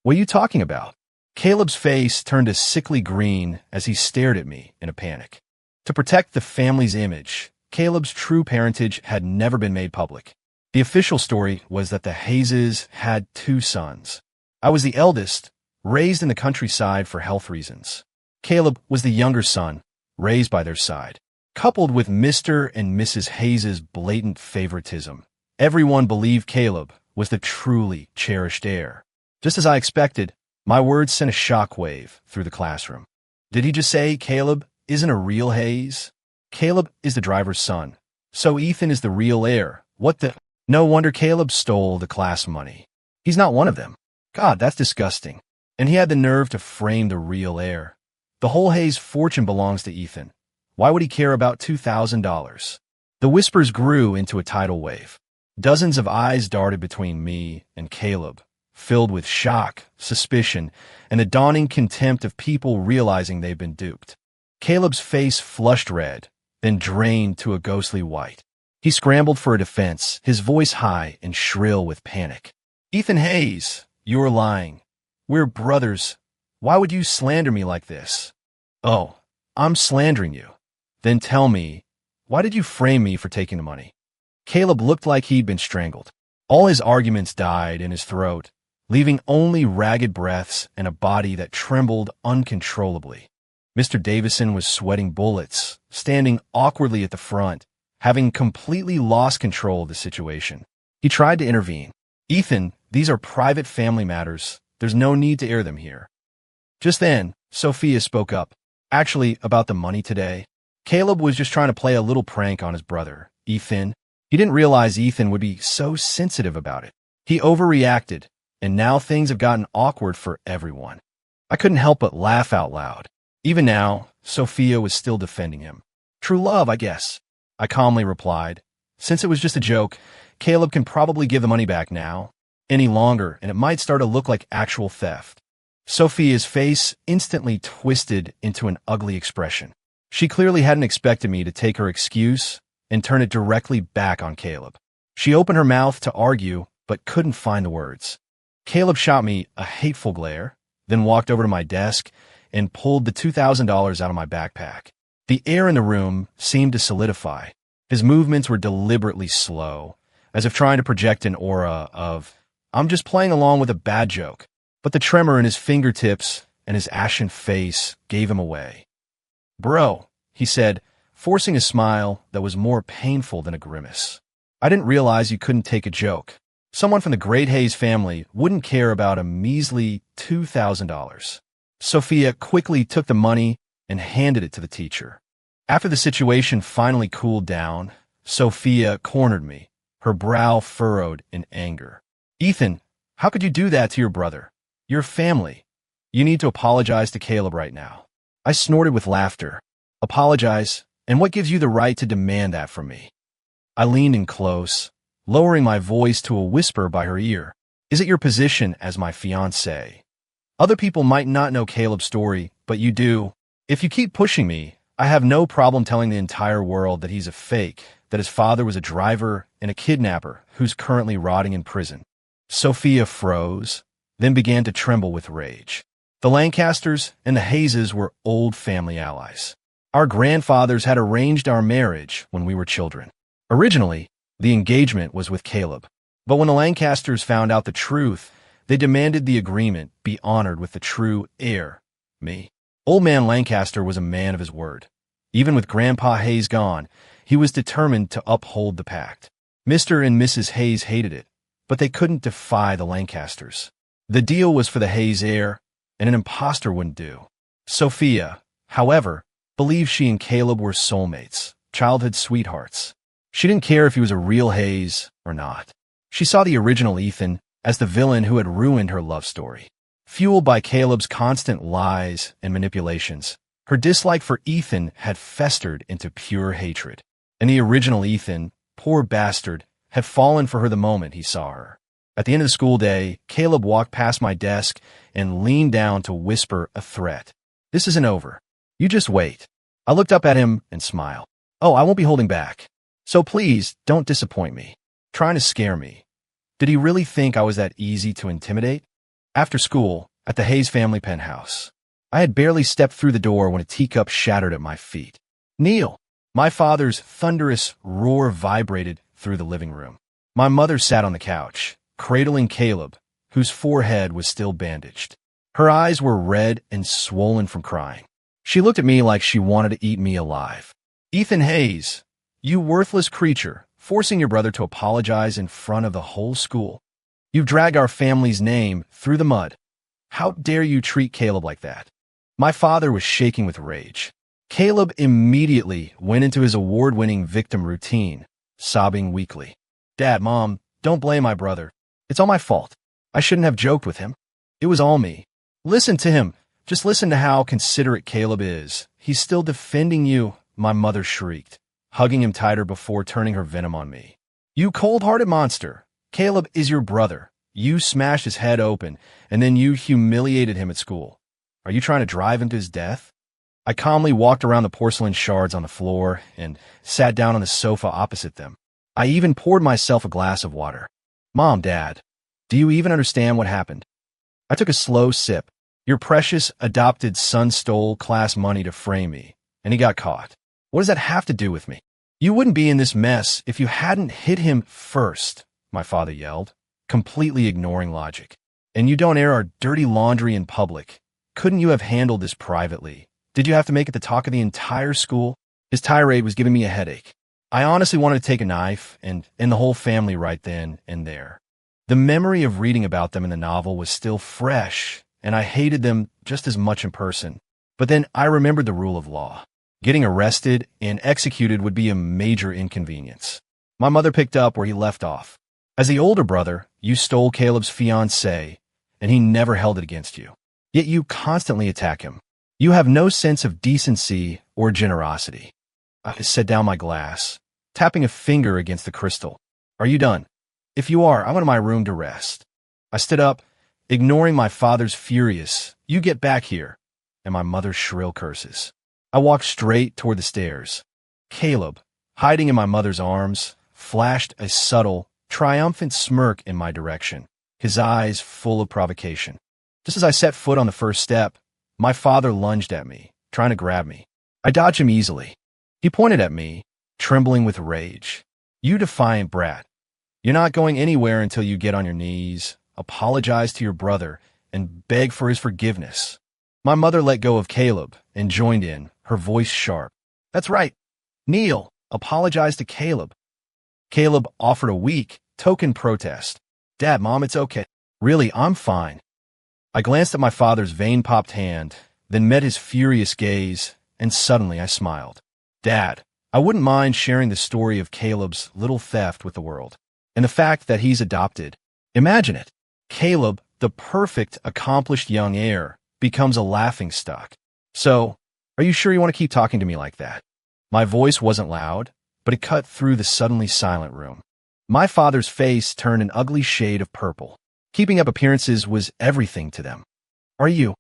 What are you talking about? Caleb's face turned a sickly green as he stared at me in a panic. To protect the family's image, Caleb's true parentage had never been made public. The official story was that the Hayeses had two sons. I was the eldest, raised in the countryside for health reasons. Caleb was the younger son, raised by their side. Coupled with Mr. and Mrs. Hayes' blatant favoritism, everyone believed Caleb was the truly cherished heir. Just as I expected, my words sent a shockwave through the classroom. Did he just say Caleb isn't a real Hayes. Caleb is the driver's son. So Ethan is the real heir. What the? No wonder Caleb stole the class money. He's not one of them. God, that's disgusting. And he had the nerve to frame the real heir. The whole Hayes fortune belongs to Ethan. Why would he care about $2,000? The whispers grew into a tidal wave. Dozens of eyes darted between me and Caleb, filled with shock, suspicion, and the dawning contempt of people realizing they've been duped. Caleb's face flushed red, then drained to a ghostly white. He scrambled for a defense, his voice high and shrill with panic. Ethan Hayes, you're lying. We're brothers. Why would you slander me like this? Oh, I'm slandering you. Then tell me, why did you frame me for taking the money? Caleb looked like he'd been strangled. All his arguments died in his throat, leaving only ragged breaths and a body that trembled uncontrollably. Mr. Davison was sweating bullets, standing awkwardly at the front, having completely lost control of the situation. He tried to intervene. Ethan, these are private family matters. There's no need to air them here. Just then, Sophia spoke up. Actually, about the money today. Caleb was just trying to play a little prank on his brother, Ethan. He didn't realize Ethan would be so sensitive about it. He overreacted, and now things have gotten awkward for everyone. I couldn't help but laugh out loud. Even now, Sophia was still defending him. True love, I guess. I calmly replied. Since it was just a joke, Caleb can probably give the money back now. Any longer, and it might start to look like actual theft. Sophia's face instantly twisted into an ugly expression. She clearly hadn't expected me to take her excuse and turn it directly back on Caleb. She opened her mouth to argue, but couldn't find the words. Caleb shot me a hateful glare, then walked over to my desk and pulled the $2,000 out of my backpack. The air in the room seemed to solidify. His movements were deliberately slow, as if trying to project an aura of, I'm just playing along with a bad joke. But the tremor in his fingertips and his ashen face gave him away. Bro, he said, forcing a smile that was more painful than a grimace. I didn't realize you couldn't take a joke. Someone from the Great Hayes family wouldn't care about a measly $2,000. Sophia quickly took the money and handed it to the teacher. After the situation finally cooled down, Sophia cornered me, her brow furrowed in anger. Ethan, how could you do that to your brother? Your family. You need to apologize to Caleb right now. I snorted with laughter. Apologize? And what gives you the right to demand that from me? I leaned in close, lowering my voice to a whisper by her ear. Is it your position as my fiancé? Other people might not know Caleb's story, but you do. If you keep pushing me, I have no problem telling the entire world that he's a fake, that his father was a driver and a kidnapper who's currently rotting in prison. Sophia froze, then began to tremble with rage. The Lancasters and the Hayeses were old family allies. Our grandfathers had arranged our marriage when we were children. Originally, the engagement was with Caleb, but when the Lancasters found out the truth, they demanded the agreement be honored with the true heir, me. Old man Lancaster was a man of his word. Even with Grandpa Hayes gone, he was determined to uphold the pact. Mr. and Mrs. Hayes hated it, but they couldn't defy the Lancasters. The deal was for the Hayes heir, and an imposter wouldn't do. Sophia, however, believed she and Caleb were soulmates, childhood sweethearts. She didn't care if he was a real Hayes or not. She saw the original Ethan as the villain who had ruined her love story. Fueled by Caleb's constant lies and manipulations, her dislike for Ethan had festered into pure hatred. And the original Ethan, poor bastard, had fallen for her the moment he saw her. At the end of the school day, Caleb walked past my desk and leaned down to whisper a threat. This isn't over. You just wait. I looked up at him and smiled. Oh, I won't be holding back. So please, don't disappoint me. Trying to scare me. Did he really think I was that easy to intimidate? After school, at the Hayes family penthouse, I had barely stepped through the door when a teacup shattered at my feet. Kneel! My father's thunderous roar vibrated through the living room. My mother sat on the couch, cradling Caleb, whose forehead was still bandaged. Her eyes were red and swollen from crying. She looked at me like she wanted to eat me alive. Ethan Hayes, you worthless creature, forcing your brother to apologize in front of the whole school. You've dragged our family's name through the mud. How dare you treat Caleb like that? My father was shaking with rage. Caleb immediately went into his award-winning victim routine, sobbing weakly. Dad, Mom, don't blame my brother. It's all my fault. I shouldn't have joked with him. It was all me. Listen to him. Just listen to how considerate Caleb is. He's still defending you, my mother shrieked, hugging him tighter before turning her venom on me. You cold-hearted monster. Caleb is your brother. You smashed his head open, and then you humiliated him at school. Are you trying to drive him to his death? I calmly walked around the porcelain shards on the floor and sat down on the sofa opposite them. I even poured myself a glass of water. Mom, Dad, do you even understand what happened? I took a slow sip. Your precious adopted son stole class money to frame me, and he got caught. What does that have to do with me? You wouldn't be in this mess if you hadn't hit him first, my father yelled, completely ignoring logic. And you don't air our dirty laundry in public. Couldn't you have handled this privately? Did you have to make it the talk of the entire school? His tirade was giving me a headache. I honestly wanted to take a knife and end the whole family right then and there. The memory of reading about them in the novel was still fresh, and I hated them just as much in person. But then I remembered the rule of law. Getting arrested and executed would be a major inconvenience. My mother picked up where he left off. As the older brother, you stole Caleb's fiancée, and he never held it against you. Yet you constantly attack him. You have no sense of decency or generosity. I set down my glass, tapping a finger against the crystal. Are you done? If you are, I went to my room to rest. I stood up, ignoring my father's furious, "You get back here," and my mother's shrill curses. I walked straight toward the stairs. Caleb, hiding in my mother's arms, flashed a subtle, triumphant smirk in my direction, his eyes full of provocation. Just as I set foot on the first step, my father lunged at me, trying to grab me. I dodged him easily. He pointed at me, trembling with rage. "You defiant brat. You're not going anywhere until you get on your knees, apologize to your brother, and beg for his forgiveness." My mother let go of Caleb and joined in, her voice sharp. "That's right. Kneel. Apologize to Caleb." Caleb offered a weak, token protest. "Dad, Mom, it's okay. Really, I'm fine." I glanced at my father's vein-popped hand, then met his furious gaze, and suddenly I smiled. "Dad, I wouldn't mind sharing the story of Caleb's little theft with the world, and the fact that he's adopted. Imagine it. Caleb, the perfect, accomplished young heir, becomes a laughingstock. So, are you sure you want to keep talking to me like that?" My voice wasn't loud, but it cut through the suddenly silent room. My father's face turned an ugly shade of purple. Keeping up appearances was everything to them. Are you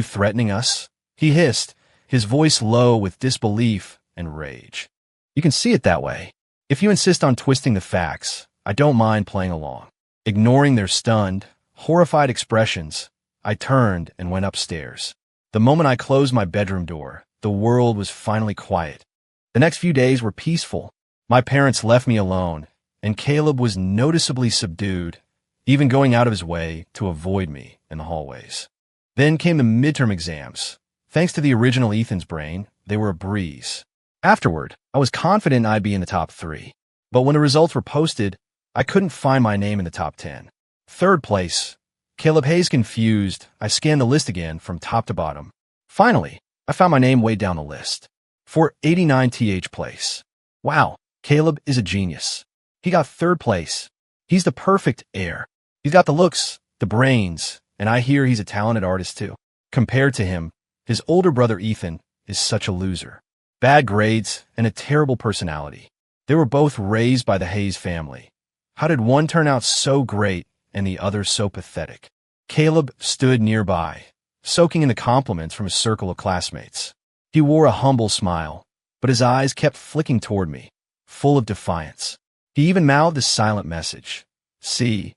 threatening us?" he hissed, his voice low with disbelief and rage. "You can see it that way. If you insist on twisting the facts, I don't mind playing along." Ignoring their stunned, horrified expressions, I turned and went upstairs. The moment I closed my bedroom door, the world was finally quiet. The next few days were peaceful. My parents left me alone, and Caleb was noticeably subdued, even going out of his way to avoid me in the hallways. Then came the midterm exams. Thanks to the original Ethan's brain, they were a breeze. Afterward, I was confident I'd be in the top 3. But when the results were posted, I couldn't find my name in the top 10. Third place. Caleb Hayes confused. I scanned the list again from top to bottom. Finally, I found my name way down the list. 489th place. Wow, Caleb is a genius. He got 3rd place. He's the perfect heir. He's got the looks, the brains, and I hear he's a talented artist too. Compared to him, his older brother Ethan is such a loser. Bad grades and a terrible personality. They were both raised by the Hayes family. How did one turn out so great and the other so pathetic? Caleb stood nearby, soaking in the compliments from his circle of classmates. He wore a humble smile, but his eyes kept flicking toward me, full of defiance. He even mouthed a silent message. "See,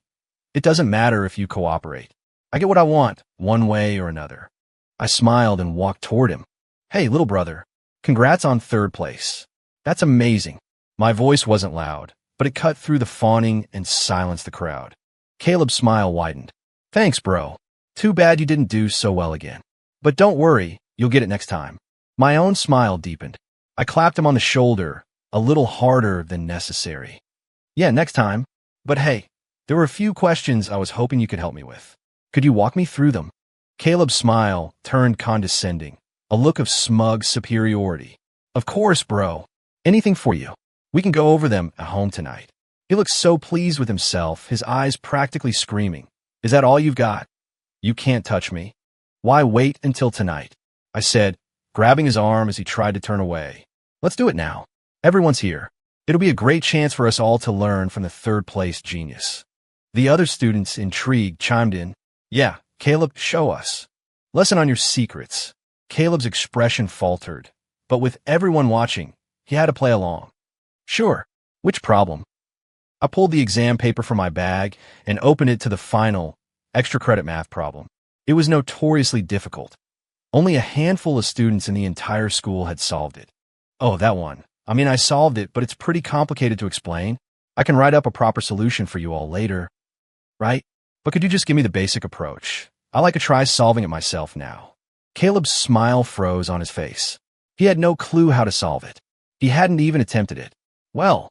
it doesn't matter if you cooperate. I get what I want, one way or another." I smiled and walked toward him. "Hey, little brother, congrats on 3rd place. That's amazing." My voice wasn't loud, but it cut through the fawning and silenced the crowd. Caleb's smile widened. "Thanks, bro. Too bad you didn't do so well again. But don't worry, you'll get it next time." My own smile deepened. I clapped him on the shoulder, a little harder than necessary. "Yeah, next time. But hey, there were a few questions I was hoping you could help me with. Could you walk me through them?" Caleb's smile turned condescending. a look of smug superiority. Of course, bro. Anything for you. We can go over them at home tonight. He looked so pleased with himself, his eyes practically screaming. Is that all you've got? You can't touch me. Why wait until tonight? I said, grabbing his arm as he tried to turn away. Let's do it now. Everyone's here. It'll be a great chance for us all to learn from the third-place genius. The other students, intrigued, chimed in. Yeah, Caleb, show us. Lesson on your secrets. Caleb's expression faltered, but with everyone watching, he had to play along. Sure. Which problem? I pulled the exam paper from my bag and opened it to the final, extra credit math problem. It was notoriously difficult. Only a handful of students in the entire school had solved it. Oh, that one. I mean, I solved it, but it's pretty complicated to explain. I can write up a proper solution for you all later. Right? But could you just give me the basic approach? I like to try solving it myself now. Caleb's smile froze on his face. He had no clue how to solve it. He hadn't even attempted it. Well,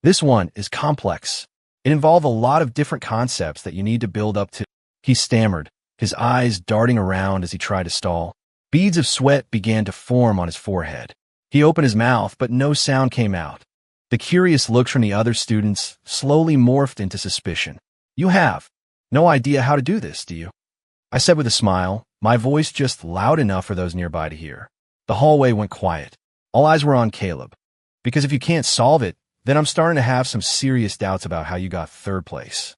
this one is complex. It involved a lot of different concepts that you need to build up to. He stammered, his eyes darting around as he tried to stall. Beads of sweat began to form on his forehead. He opened his mouth, but no sound came out. The curious looks from the other students slowly morphed into suspicion. You have no idea how to do this, do you? I said with a smile, my voice just loud enough for those nearby to hear. The hallway went quiet. All eyes were on Caleb. Because if you can't solve it, then I'm starting to have some serious doubts about how you got third place.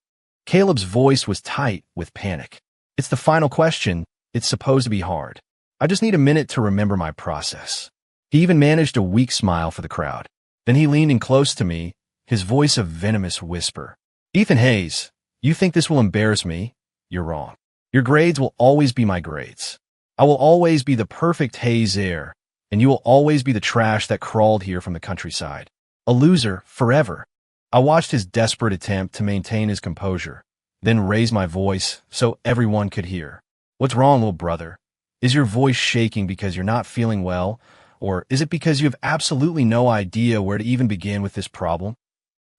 Caleb's voice was tight with panic. It's the final question. It's supposed to be hard. I just need a minute to remember my process. He even managed a weak smile for the crowd. Then he leaned in close to me, his voice a venomous whisper. Ethan Hayes, you think this will embarrass me? You're wrong. Your grades will always be my grades. I will always be the perfect Hayes heir, and you will always be the trash that crawled here from the countryside. A loser forever. I watched his desperate attempt to maintain his composure, then raise my voice so everyone could hear. What's wrong, little brother? Is your voice shaking because you're not feeling well, or is it because you have absolutely no idea where to even begin with this problem?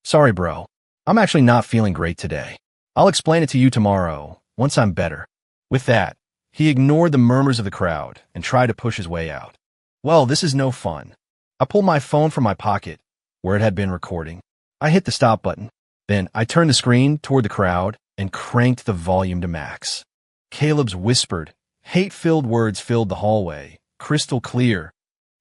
Sorry, bro. I'm actually not feeling great today. I'll explain it to you tomorrow, once I'm better. With that, he ignored the murmurs of the crowd and tried to push his way out. Well, this is no fun. I pulled my phone from my pocket, where it had been recording. I hit the stop button. Then I turned the screen toward the crowd and cranked the volume to max. Caleb's whispered, hate-filled words filled the hallway, crystal clear.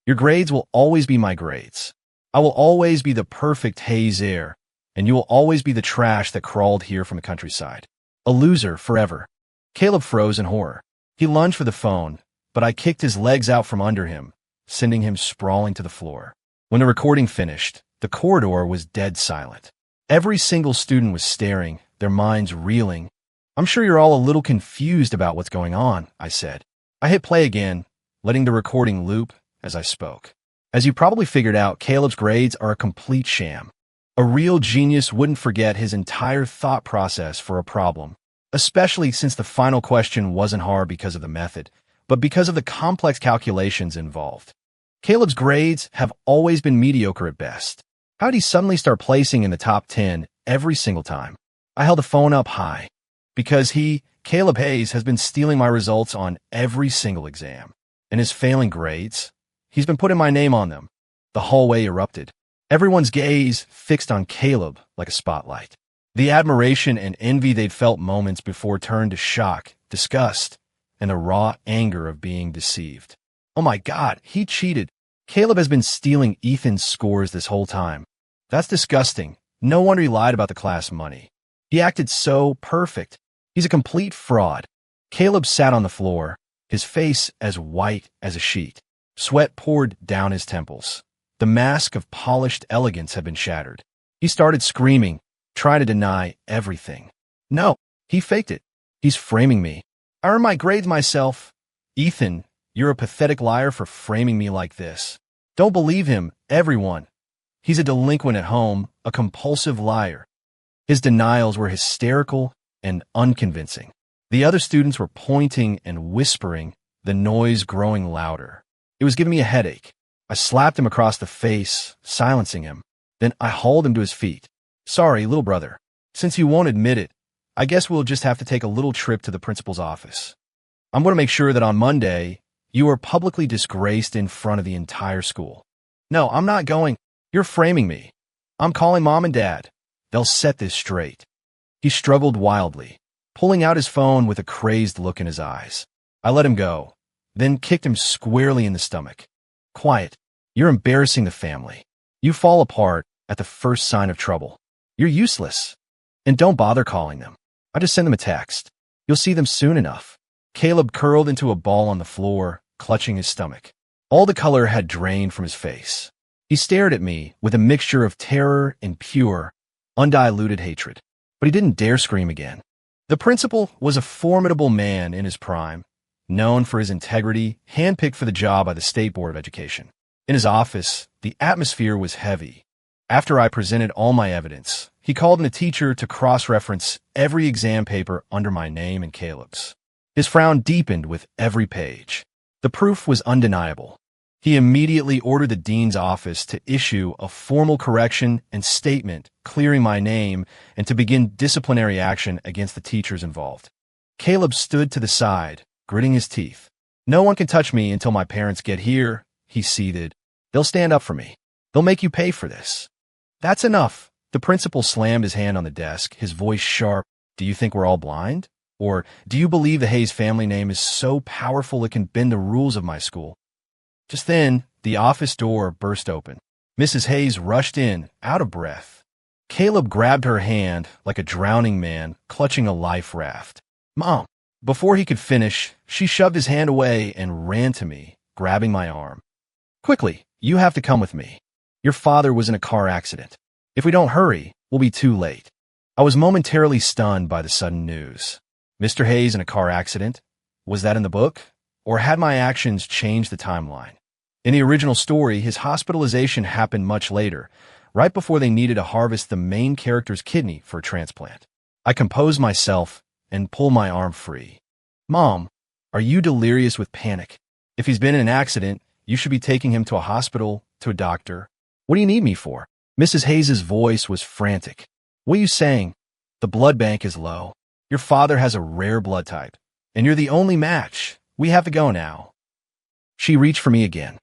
Your grades will always be my grades. I will always be the perfect Hayes heir, and you will always be the trash that crawled here from the countryside. A loser forever. Caleb froze in horror. He lunged for the phone, but I kicked his legs out from under him, sending him sprawling to the floor. When the recording finished, the corridor was dead silent. Every single student was staring, their minds reeling. I'm sure you're all a little confused about what's going on, I said. I hit play again, letting the recording loop as I spoke. As you probably figured out, Caleb's grades are a complete sham. A real genius wouldn't forget his entire thought process for a problem, especially since the final question wasn't hard because of the method, but because of the complex calculations involved. Caleb's grades have always been mediocre at best. How did he suddenly start placing in the top 10 every single time? I held the phone up high. Because Caleb Hayes, has been stealing my results on every single exam. And his failing grades, he's been putting my name on them. The hallway erupted. Everyone's gaze fixed on Caleb like a spotlight. The admiration and envy they'd felt moments before turned to shock, disgust, and the raw anger of being deceived. Oh my God, he cheated. Caleb has been stealing Ethan's scores this whole time. That's disgusting. No wonder he lied about the class money. He acted so perfect. He's a complete fraud. Caleb sat on the floor, his face as white as a sheet. Sweat poured down his temples. The mask of polished elegance had been shattered. He started screaming, trying to deny everything. No, he faked it. He's framing me. I earned my grades myself. Ethan, you're a pathetic liar for framing me like this. Don't believe him, everyone. He's a delinquent at home, a compulsive liar. His denials were hysterical and unconvincing. The other students were pointing and whispering, the noise growing louder. It was giving me a headache. I slapped him across the face, silencing him. Then I hauled him to his feet. Sorry, little brother. Since you won't admit it, I guess we'll just have to take a little trip to the principal's office. I'm going to make sure that on Monday, You are publicly disgraced in front of the entire school. No, I'm not going. You're framing me. I'm calling Mom and Dad. They'll set this straight. He struggled wildly, pulling out his phone with a crazed look in his eyes. I let him go, then kicked him squarely in the stomach. Quiet. You're embarrassing the family. You fall apart at the first sign of trouble. You're useless. And don't bother calling them. I just send them a text. You'll see them soon enough. Caleb curled into a ball on the floor, clutching his stomach. All the color had drained from his face. He stared at me with a mixture of terror and pure, undiluted hatred. But he didn't dare scream again. The principal was a formidable man in his prime, known for his integrity, handpicked for the job by the State Board of Education. In his office, the atmosphere was heavy. After I presented all my evidence, he called in a teacher to cross-reference every exam paper under my name and Caleb's. His frown deepened with every page. The proof was undeniable. He immediately ordered the dean's office to issue a formal correction and statement clearing my name and to begin disciplinary action against the teachers involved. Caleb stood to the side, gritting his teeth. No one can touch me until my parents get here, he seethed. They'll stand up for me. They'll make you pay for this. That's enough. The principal slammed his hand on the desk, his voice sharp. Do you think we're all blind? Or do you believe the Hayes family name is so powerful it can bend the rules of my school? Just then, the office door burst open. Mrs. Hayes rushed in, out of breath. Caleb grabbed her hand like a drowning man clutching a life raft. Mom! Before he could finish, she shoved his hand away and ran to me, grabbing my arm. Quickly, you have to come with me. Your father was in a car accident. If we don't hurry, we'll be too late. I was momentarily stunned by the sudden news. Mr. Hayes in a car accident? Was that in the book? Or had my actions changed the timeline? In the original story, his hospitalization happened much later, right before they needed to harvest the main character's kidney for a transplant. I compose myself and pull my arm free. Mom, are you delirious with panic? If he's been in an accident, you should be taking him to a hospital, to a doctor. What do you need me for? Mrs. Hayes's voice was frantic. What are you saying? The blood bank is low. Your father has a rare blood type, and you're the only match. We have to go now. She reached for me again.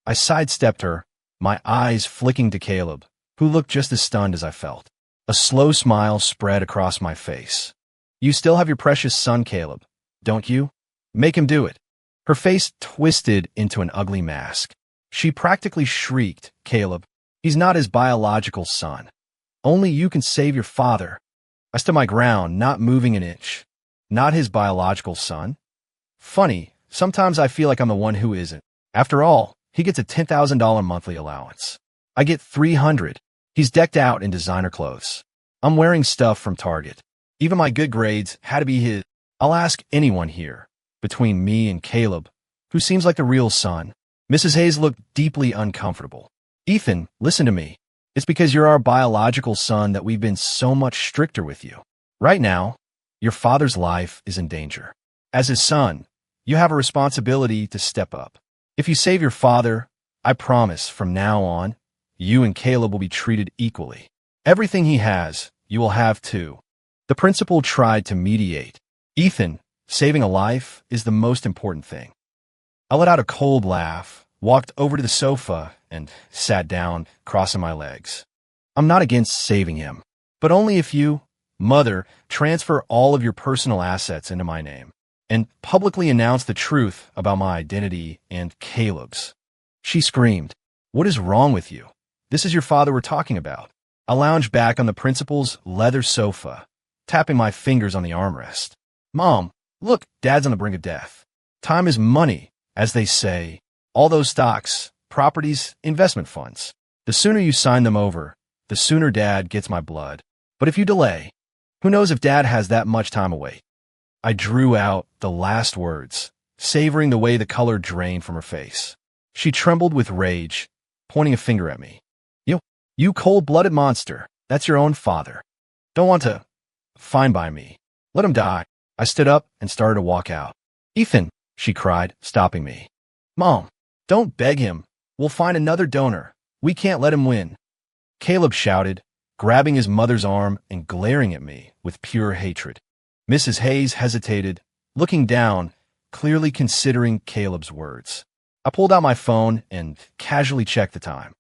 I sidestepped her, my eyes flicking to Caleb, who looked just as stunned as I felt. A slow smile spread across my face. You still have your precious son, Caleb, don't you? Make him do it. Her face twisted into an ugly mask. She practically shrieked, Caleb, he's not his biological son. Only you can save your father. I stood my ground, not moving an inch. Not his biological son? Funny, sometimes I feel like I'm the one who isn't. After all, he gets a $10,000 monthly allowance. I get $300. He's decked out in designer clothes. I'm wearing stuff from Target. Even my good grades had to be his. I'll ask anyone here, between me and Caleb, who seems like the real son. Mrs. Hayes looked deeply uncomfortable. Ethan, listen to me. It's because you're our biological son that we've been so much stricter with you. Right now, your father's life is in danger. As his son, you have a responsibility to step up. If you save your father, I promise from now on, you and Caleb will be treated equally. Everything he has, you will have too. The principal tried to mediate. Ethan, saving a life is the most important thing. I let out a cold laugh, walked over to the sofa, and sat down, crossing my legs. I'm not against saving him, but only if you, mother, transfer all of your personal assets into my name and publicly announce the truth about my identity and Caleb's. She screamed, What is wrong with you? This is your father we're talking about. I lounged back on the principal's leather sofa, tapping my fingers on the armrest. Mom, look, Dad's on the brink of death. Time is money, as they say. All those stocks, properties, investment funds. The sooner you sign them over, the sooner Dad gets my blood. But if you delay, who knows if Dad has that much time away? I drew out the last words, savoring the way the color drained from her face. She trembled with rage, pointing a finger at me. You cold-blooded monster. That's your own father. Don't want to. Fine by me. Let him die. I stood up and started to walk out. Ethan, she cried, stopping me. Mom, don't beg him. We'll find another donor. We can't let him win. Caleb shouted, grabbing his mother's arm and glaring at me with pure hatred. Mrs. Hayes hesitated, looking down, clearly considering Caleb's words. I pulled out my phone and casually checked the time.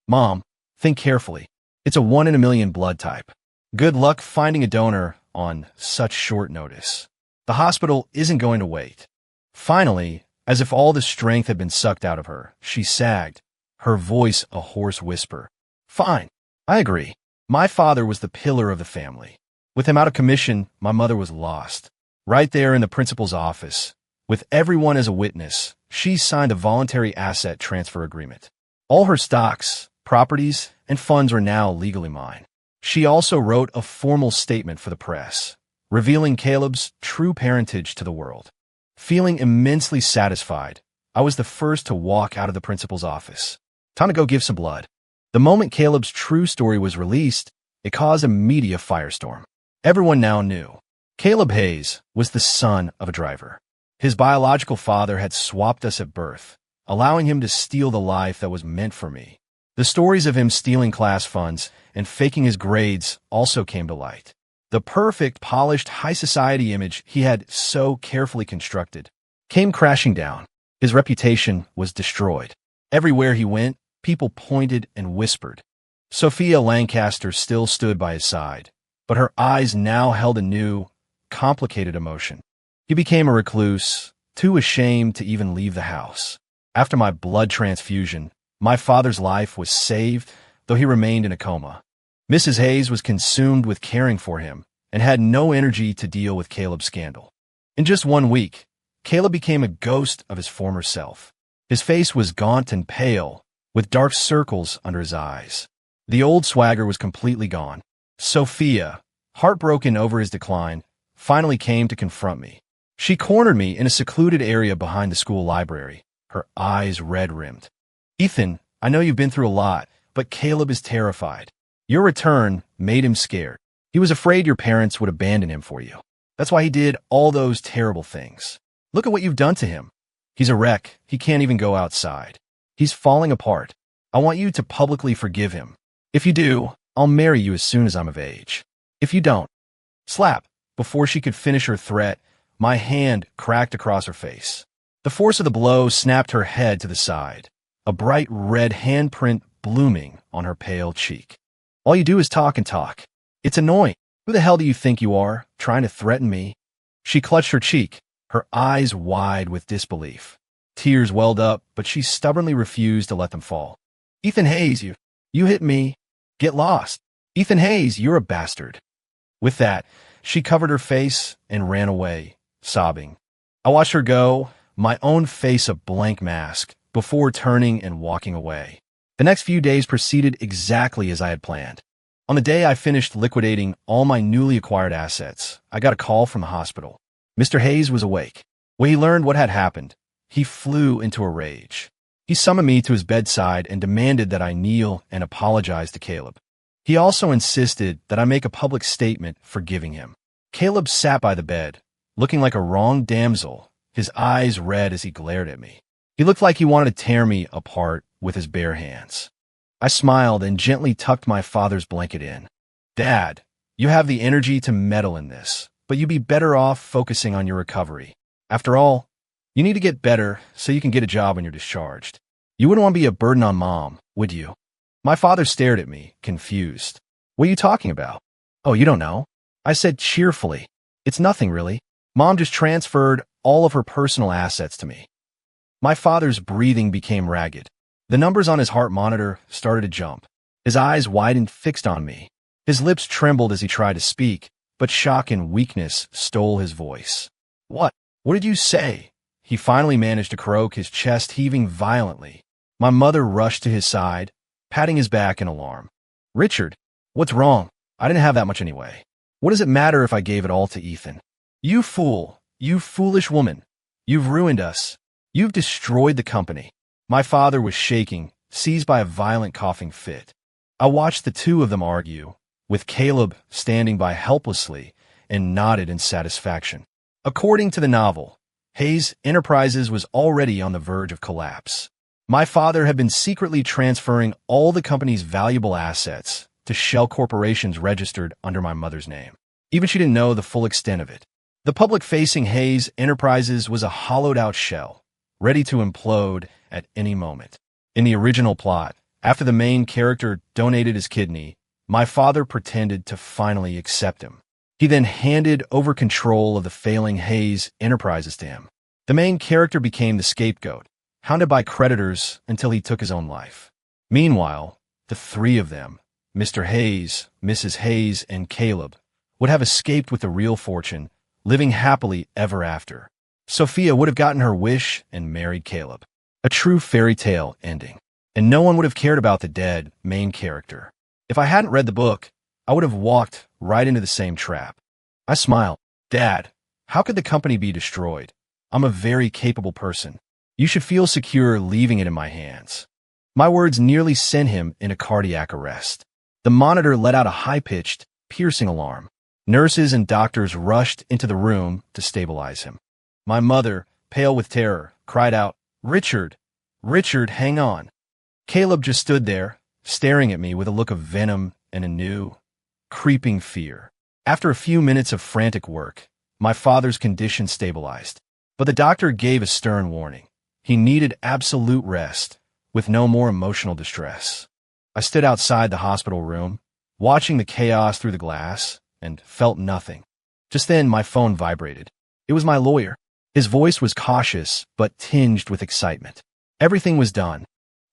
Mom, think carefully. It's a 1 in a million blood type. Good luck finding a donor on such short notice. The hospital isn't going to wait. Finally, as if all the strength had been sucked out of her, she sagged, her voice a hoarse whisper. Fine, I agree. My father was the pillar of the family. With him out of commission, my mother was lost. Right there in the principal's office, with everyone as a witness, she signed a voluntary asset transfer agreement. All her stocks, properties, and funds are now legally mine. She also wrote a formal statement for the press, revealing Caleb's true parentage to the world. Feeling immensely satisfied, I was the first to walk out of the principal's office. Time to go give some blood. The moment Caleb's true story was released, it caused a media firestorm. Everyone now knew. Caleb Hayes was the son of a driver. His biological father had swapped us at birth, allowing him to steal the life that was meant for me. The stories of him stealing class funds and faking his grades also came to light. The perfect, polished, high society image he had so carefully constructed came crashing down. His reputation was destroyed. Everywhere he went, people pointed and whispered. Sophia Lancaster still stood by his side, but her eyes now held a new, complicated emotion. He became a recluse, too ashamed to even leave the house. After my blood transfusion, my father's life was saved, though he remained in a coma. Mrs. Hayes was consumed with caring for him and had no energy to deal with Caleb's scandal. In just 1 week, Caleb became a ghost of his former self. His face was gaunt and pale, with dark circles under his eyes. The old swagger was completely gone. Sophia, heartbroken over his decline, finally came to confront me. She cornered me in a secluded area behind the school library, her eyes red-rimmed. Ethan, I know you've been through a lot, but Caleb is terrified. Your return made him scared. He was afraid your parents would abandon him for you. That's why he did all those terrible things. Look at what you've done to him. He's a wreck. He can't even go outside. He's falling apart. I want you to publicly forgive him. If you do, I'll marry you as soon as I'm of age. If you don't, slap. Before she could finish her threat, my hand cracked across her face. The force of the blow snapped her head to the side, a bright red handprint blooming on her pale cheek. All you do is talk and talk. It's annoying. Who the hell do you think you are, trying to threaten me? She clutched her cheek, her eyes wide with disbelief. Tears welled up, but she stubbornly refused to let them fall. Ethan Hayes, you hit me. Get lost. Ethan Hayes, you're a bastard. With that, she covered her face and ran away, sobbing. I watched her go, my own face a blank mask, before turning and walking away. The next few days proceeded exactly as I had planned. On the day I finished liquidating all my newly acquired assets, I got a call from the hospital. Mr. Hayes was awake. When he learned what had happened, he flew into a rage. He summoned me to his bedside and demanded that I kneel and apologize to Caleb. He also insisted that I make a public statement forgiving him. Caleb sat by the bed, looking like a wronged damsel, his eyes red as he glared at me. He looked like he wanted to tear me apart with his bare hands. I smiled and gently tucked my father's blanket in. Dad, you have the energy to meddle in this, but you'd be better off focusing on your recovery. After all, you need to get better so you can get a job when you're discharged. You wouldn't want to be a burden on Mom, would you? My father stared at me, confused. What are you talking about? Oh, you don't know? I said cheerfully. It's nothing, really. Mom just transferred all of her personal assets to me. My father's breathing became ragged. The numbers on his heart monitor started to jump. His eyes widened, fixed on me. His lips trembled as he tried to speak, but shock and weakness stole his voice. What? What did you say? He finally managed to croak, his chest heaving violently. My mother rushed to his side, patting his back in alarm. Richard, what's wrong? I didn't have that much anyway. What does it matter if I gave it all to Ethan? You fool! You foolish woman! You've ruined us. You've destroyed the company. My father was shaking, seized by a violent coughing fit. I watched the two of them argue, with Caleb standing by helplessly, and nodded in satisfaction. According to the novel, Hayes Enterprises was already on the verge of collapse. My father had been secretly transferring all the company's valuable assets to shell corporations registered under my mother's name. Even she didn't know the full extent of it. The public-facing Hayes Enterprises was a hollowed-out shell, ready to implode at any moment. In the original plot, after the main character donated his kidney, my father pretended to finally accept him. He then handed over control of the failing Hayes Enterprises to him. The main character became the scapegoat, hounded by creditors until he took his own life. Meanwhile, the three of them, Mr. Hayes, Mrs. Hayes, and Caleb, would have escaped with a real fortune, living happily ever after. Sophia would have gotten her wish and married Caleb. A true fairy tale ending. And no one would have cared about the dead main character. If I hadn't read the book, I would have walked right into the same trap. I smiled. Dad, how could the company be destroyed? I'm a very capable person. You should feel secure leaving it in my hands. My words nearly sent him into cardiac arrest. The monitor let out a high-pitched, piercing alarm. Nurses and doctors rushed into the room to stabilize him. My mother, pale with terror, cried out, "Richard! Richard, hang on!" Caleb just stood there, staring at me with a look of venom and a new, creeping fear. After a few minutes of frantic work, my father's condition stabilized. But the doctor gave a stern warning. He needed absolute rest, with no more emotional distress. I stood outside the hospital room, watching the chaos through the glass, and felt nothing. Just then, my phone vibrated. It was my lawyer. His voice was cautious, but tinged with excitement. Everything was done.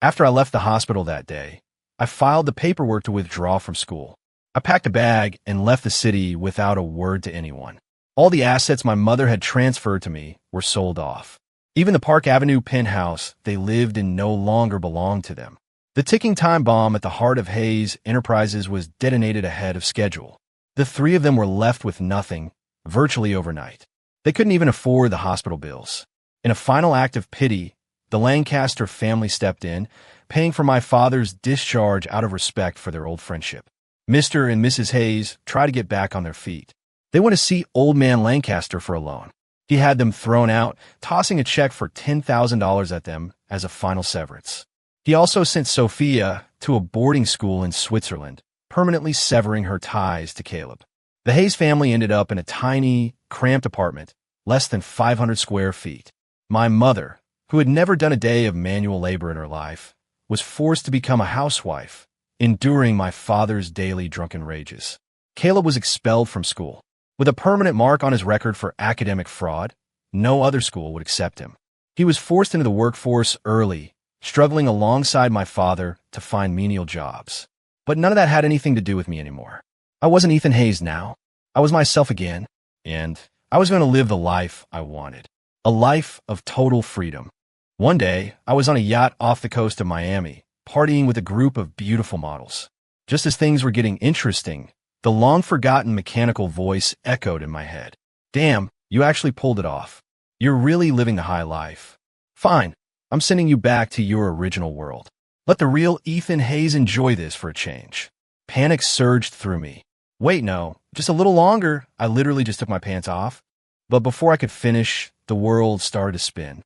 After I left the hospital that day, I filed the paperwork to withdraw from school. I packed a bag and left the city without a word to anyone. All the assets my mother had transferred to me were sold off. Even the Park Avenue penthouse they lived in no longer belonged to them. The ticking time bomb at the heart of Hayes Enterprises was detonated ahead of schedule. The three of them were left with nothing, virtually overnight. They couldn't even afford the hospital bills. In a final act of pity, the Lancaster family stepped in, paying for my father's discharge out of respect for their old friendship. Mr. and Mrs. Hayes tried to get back on their feet. They went to see Old Man Lancaster for a loan. He had them thrown out, tossing a check for $10,000 at them as a final severance. He also sent Sophia to a boarding school in Switzerland, permanently severing her ties to Caleb. The Hayes family ended up in a tiny, cramped apartment, less than 500 square feet. My mother, who had never done a day of manual labor in her life, was forced to become a housewife, enduring my father's daily drunken rages. Caleb was expelled from school. With a permanent mark on his record for academic fraud, no other school would accept him. He was forced into the workforce early, struggling alongside my father to find menial jobs. But none of that had anything to do with me anymore. I wasn't Ethan Hayes now. I was myself again, and I was going to live the life I wanted. A life of total freedom. One day, I was on a yacht off the coast of Miami, partying with a group of beautiful models. Just as things were getting interesting, the long-forgotten mechanical voice echoed in my head. Damn, you actually pulled it off. You're really living the high life. Fine, I'm sending you back to your original world. Let the real Ethan Hayes enjoy this for a change. Panic surged through me. Wait, no, just a little longer. I literally just took my pants off. But before I could finish, the world started to spin.